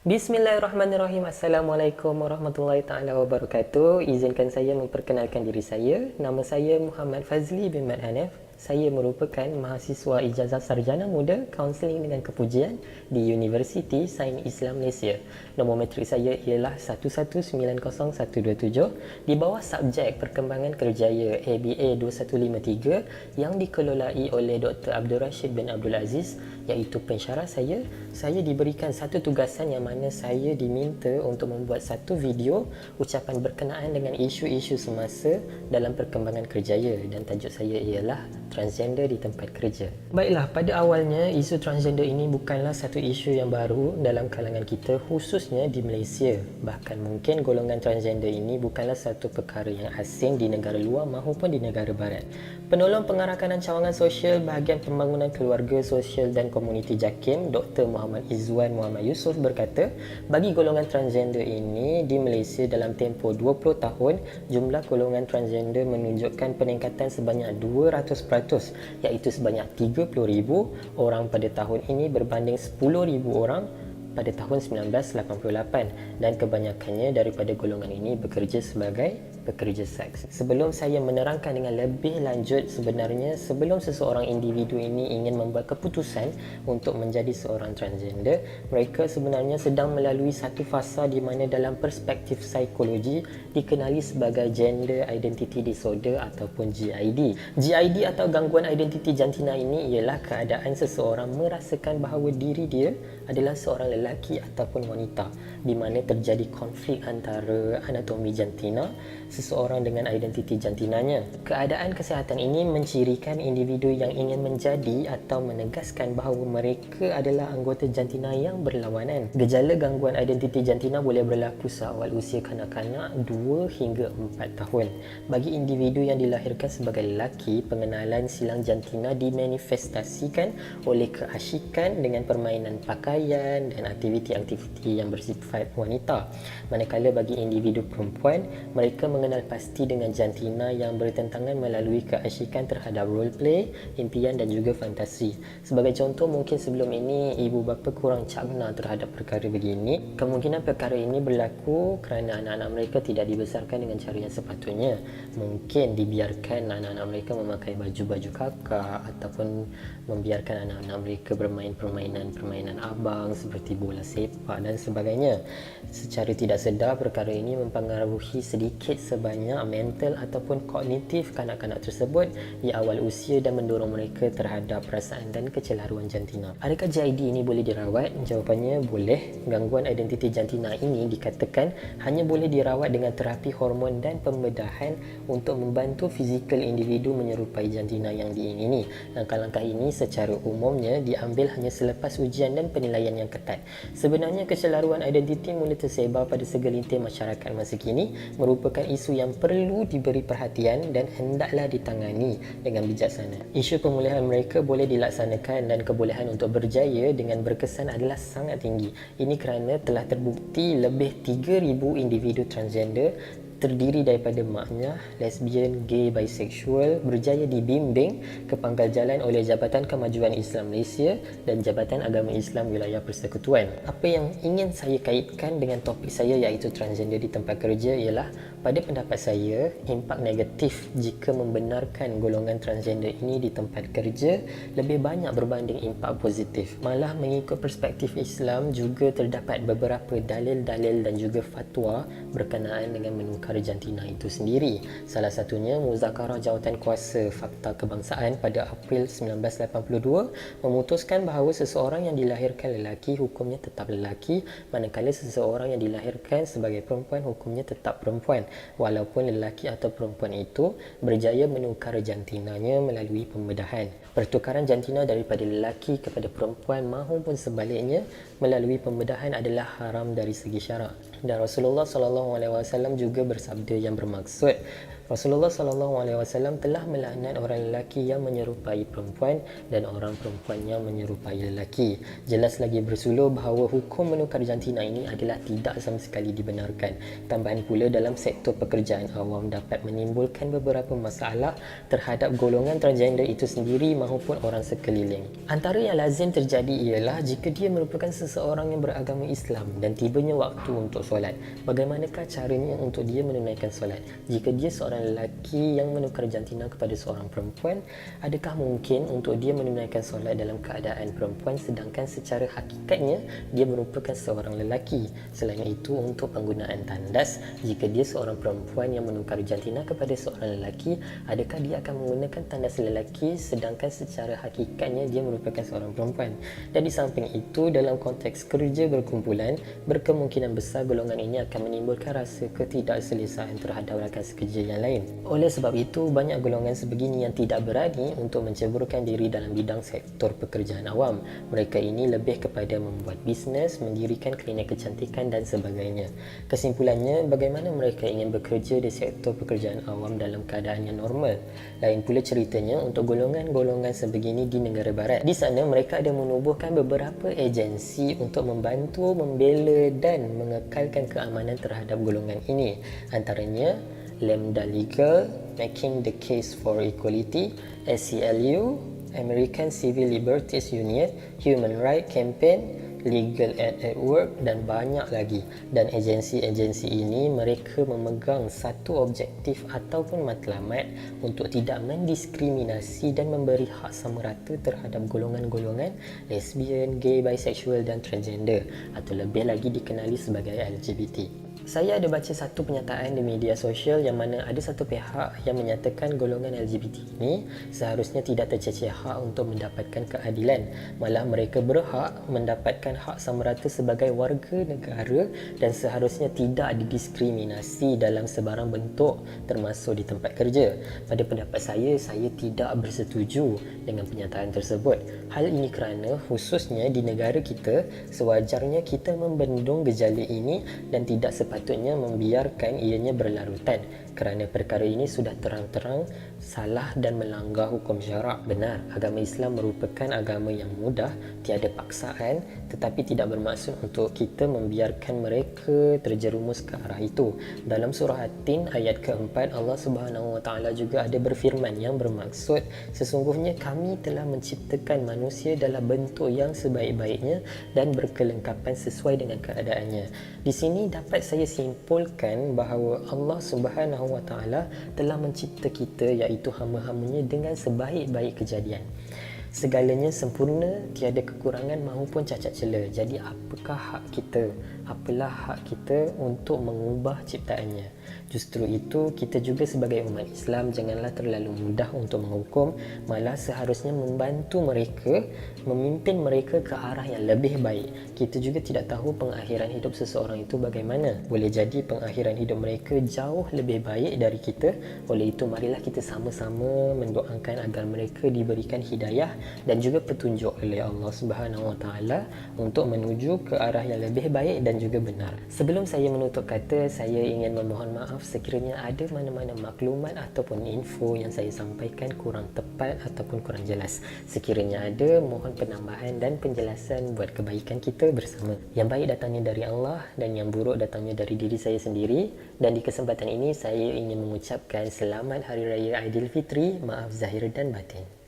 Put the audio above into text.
Bismillahirrahmanirrahim. Assalamualaikum warahmatullahi taala wabarakatuh. Izinkan saya memperkenalkan diri saya. Nama saya Muhammad Fazli bin Mat Hanif. Saya merupakan mahasiswa ijazah sarjana muda Kaunseling dengan Kepujian di Universiti Sains Islam Malaysia. Nombor matrik saya ialah 1190127 di bawah subjek Perkembangan Kerjaya ABA 2153 yang dikelolai oleh Dr. Abdul Rashid bin Abdul Aziz, iaitu pensyarah saya. Saya diberikan satu tugasan yang mana saya diminta untuk membuat satu video ucapan berkenaan dengan isu-isu semasa dalam perkembangan kerjaya, dan tajuk saya ialah transgender di tempat kerja. Baiklah, pada awalnya isu transgender ini bukanlah satu isu yang baru dalam kalangan kita, khususnya di Malaysia. Bahkan mungkin golongan transgender ini bukanlah satu perkara yang asing di negara luar maupun di negara barat. Penolong Pengarakanan Cawangan Sosial Bahagian Pembangunan Keluarga Sosial dan Komuniti JAKIM, Dr. Muhammad Izzuan Muhammad Yusof berkata, bagi golongan transgender ini di Malaysia dalam tempoh 20 tahun, jumlah golongan transgender menunjukkan peningkatan sebanyak 200%, iaitu sebanyak 30,000 orang pada tahun ini berbanding 10,000 orang pada tahun 1988, dan kebanyakannya daripada golongan ini bekerja sebagai pekerja seks. Sebelum saya menerangkan dengan lebih lanjut, sebenarnya sebelum seseorang individu ini ingin membuat keputusan untuk menjadi seorang transgender, mereka sebenarnya sedang melalui satu fasa di mana dalam perspektif psikologi dikenali sebagai Gender Identity Disorder ataupun GID. GID atau gangguan identiti jantina ini ialah keadaan seseorang merasakan bahawa diri dia adalah seorang lelaki ataupun wanita, di mana terjadi konflik antara anatomi jantina seseorang dengan identiti jantinanya. Keadaan kesihatan ini mencirikan individu yang ingin menjadi atau menegaskan bahawa mereka adalah anggota jantina yang berlawanan. Gejala gangguan identiti jantina boleh berlaku seawal usia kanak-kanak 2 hingga 4 tahun. Bagi individu yang dilahirkan sebagai lelaki, pengenalan silang jantina dimanifestasikan oleh keasyikan dengan permainan pakaian dan aktiviti-aktiviti yang bersifat wanita. Manakala bagi individu perempuan, mereka mengenal pasti dengan jantina yang bertentangan melalui keasyikan terhadap role play, impian dan juga fantasi. Sebagai contoh, mungkin sebelum ini ibu bapa kurang cakna terhadap perkara begini. Kemungkinan perkara ini berlaku kerana anak-anak mereka tidak dibesarkan dengan cara yang sepatutnya. Mungkin dibiarkan anak-anak mereka memakai baju-baju kakak ataupun membiarkan anak-anak mereka bermain permainan abang seperti bola sepak dan sebagainya. Secara tidak sedar, perkara ini mempengaruhi sedikit sebanyak mental ataupun kognitif kanak-kanak tersebut di awal usia dan mendorong mereka terhadap perasaan dan kecelaruan jantina. Adakah JID ini boleh dirawat? Jawapannya boleh. Gangguan identiti jantina ini dikatakan hanya boleh dirawat dengan terapi hormon dan pembedahan untuk membantu fizikal individu menyerupai jantina yang diingini. Langkah-langkah ini secara umumnya diambil hanya selepas ujian dan penilaian yang ketat. Sebenarnya kecelaruan identiti mula tersebar pada segelintir masyarakat masa kini, merupakan isu yang perlu diberi perhatian dan hendaklah ditangani dengan bijaksana. Isu pemulihan mereka boleh dilaksanakan dan kebolehan untuk berjaya dengan berkesan adalah sangat tinggi. Ini kerana telah terbukti lebih 3,000 individu transgender terdiri daripada maknya, lesbian, gay, bisexual berjaya dibimbing ke pangkal jalan oleh Jabatan Kemajuan Islam Malaysia dan Jabatan Agama Islam Wilayah Persekutuan. Apa yang ingin saya kaitkan dengan topik saya iaitu transgender di tempat kerja ialah, pada pendapat saya, impak negatif jika membenarkan golongan transgender ini di tempat kerja lebih banyak berbanding impak positif. Malah mengikut perspektif Islam juga terdapat beberapa dalil-dalil dan juga fatwa berkenaan dengan menukar jantina itu sendiri. Salah satunya Muzakarah Jawatan Kuasa Fakta Kebangsaan pada April 1982 memutuskan bahawa seseorang yang dilahirkan lelaki hukumnya tetap lelaki, manakala seseorang yang dilahirkan sebagai perempuan hukumnya tetap perempuan, walaupun lelaki atau perempuan itu berjaya menukar jantinanya melalui pembedahan. Pertukaran jantina daripada lelaki kepada perempuan maupun sebaliknya melalui pembedahan adalah haram dari segi syarak. Dan Rasulullah SAW juga bersabda yang bermaksud, Rasulullah SAW telah melaknat orang lelaki yang menyerupai perempuan dan orang perempuan yang menyerupai lelaki. Jelas lagi bersuluh bahawa hukum menukar jantina ini adalah tidak sama sekali dibenarkan. Tambahan pula, dalam sektor pekerjaan awam dapat menimbulkan beberapa masalah terhadap golongan transgender itu sendiri maupun orang sekeliling. Antara yang lazim terjadi ialah jika dia merupakan seseorang yang beragama Islam dan tibanya waktu untuk solat, bagaimanakah caranya untuk dia menunaikan solat? Jika dia seorang lelaki yang menukar jantina kepada seorang perempuan, adakah mungkin untuk dia menunaikan solat dalam keadaan perempuan sedangkan secara hakikatnya dia merupakan seorang lelaki? Selain itu, untuk penggunaan tandas, jika dia seorang perempuan yang menukar jantina kepada seorang lelaki, adakah dia akan menggunakan tandas lelaki sedangkan secara hakikatnya dia merupakan seorang perempuan? Dan di samping itu, dalam konteks kerja berkumpulan, berkemungkinan besar golongan ini akan menimbulkan rasa ketidakselesaan terhadap rakan sekerja yang lain. Oleh sebab itu, banyak golongan sebegini yang tidak berani untuk menceburkan diri dalam bidang sektor pekerjaan awam. Mereka ini lebih kepada membuat bisnes, mendirikan klinik kecantikan dan sebagainya. Kesimpulannya, bagaimana mereka ingin bekerja di sektor pekerjaan awam dalam keadaan yang normal? Lain pula ceritanya untuk golongan-golongan sebegini di negara barat. Di sana mereka ada menubuhkan beberapa agensi untuk membantu, membela dan mengekalkan keamanan terhadap golongan ini. Antaranya Lambda Legal, Making the Case for Equality, ACLU, American Civil Liberties Union, Human Rights Campaign, Legal Aid at Work dan banyak lagi. Dan agensi-agensi ini mereka memegang satu objektif ataupun matlamat untuk tidak mendiskriminasi dan memberi hak sama rata terhadap golongan-golongan lesbian, gay, bisexual dan transgender, atau lebih lagi dikenali sebagai LGBT. Saya ada baca satu pernyataan di media sosial yang mana ada satu pihak yang menyatakan golongan LGBT ini seharusnya tidak terceceh hak untuk mendapatkan keadilan. Malah mereka berhak mendapatkan hak sama rata sebagai warga negara dan seharusnya tidak didiskriminasi dalam sebarang bentuk termasuk di tempat kerja. Pada pendapat saya tidak bersetuju dengan pernyataan tersebut. Hal ini kerana khususnya di negara kita, sewajarnya kita membendung gejala ini dan tidak sepatutnya membiarkan ianya berlarutan kerana perkara ini sudah terang-terang salah dan melanggar hukum syarak. Benar, agama Islam merupakan agama yang mudah, tiada paksaan, tetapi tidak bermaksud untuk kita membiarkan mereka terjerumus ke arah itu. Dalam surah At-Tin ayat keempat, Allah Subhanahu Wa Taala juga ada berfirman yang bermaksud, sesungguhnya kami telah menciptakan manusia dalam bentuk yang sebaik-baiknya dan berkelengkapan sesuai dengan keadaannya. Di sini dapat saya simpulkan bahawa Allah Subhanahu Wa Taala telah mencipta kita, iaitu hamba-hambanya, dengan sebaik-baik kejadian. Segalanya sempurna, tiada kekurangan maupun cacat celah. Jadi apakah hak kita? Apalah hak kita untuk mengubah ciptaannya? Justru itu, kita juga sebagai umat Islam janganlah terlalu mudah untuk menghukum, malah seharusnya membantu mereka, memimpin mereka ke arah yang lebih baik. Kita juga tidak tahu pengakhiran hidup seseorang itu bagaimana. Boleh jadi pengakhiran hidup mereka jauh lebih baik dari kita. Oleh itu, marilah kita sama-sama mendoakan agar mereka diberikan hidayah dan juga petunjuk oleh Allah Subhanahu Wa Taala untuk menuju ke arah yang lebih baik dan juga benar. Sebelum saya menutup kata, saya ingin memohon maaf sekiranya ada mana-mana maklumat ataupun info yang saya sampaikan kurang tepat ataupun kurang jelas. Sekiranya ada, mohon penambahan dan penjelasan buat kebaikan kita bersama. Yang baik datangnya dari Allah dan yang buruk datangnya dari diri saya sendiri. Dan di kesempatan ini saya ingin mengucapkan selamat Hari Raya Aidilfitri, maaf zahir dan batin.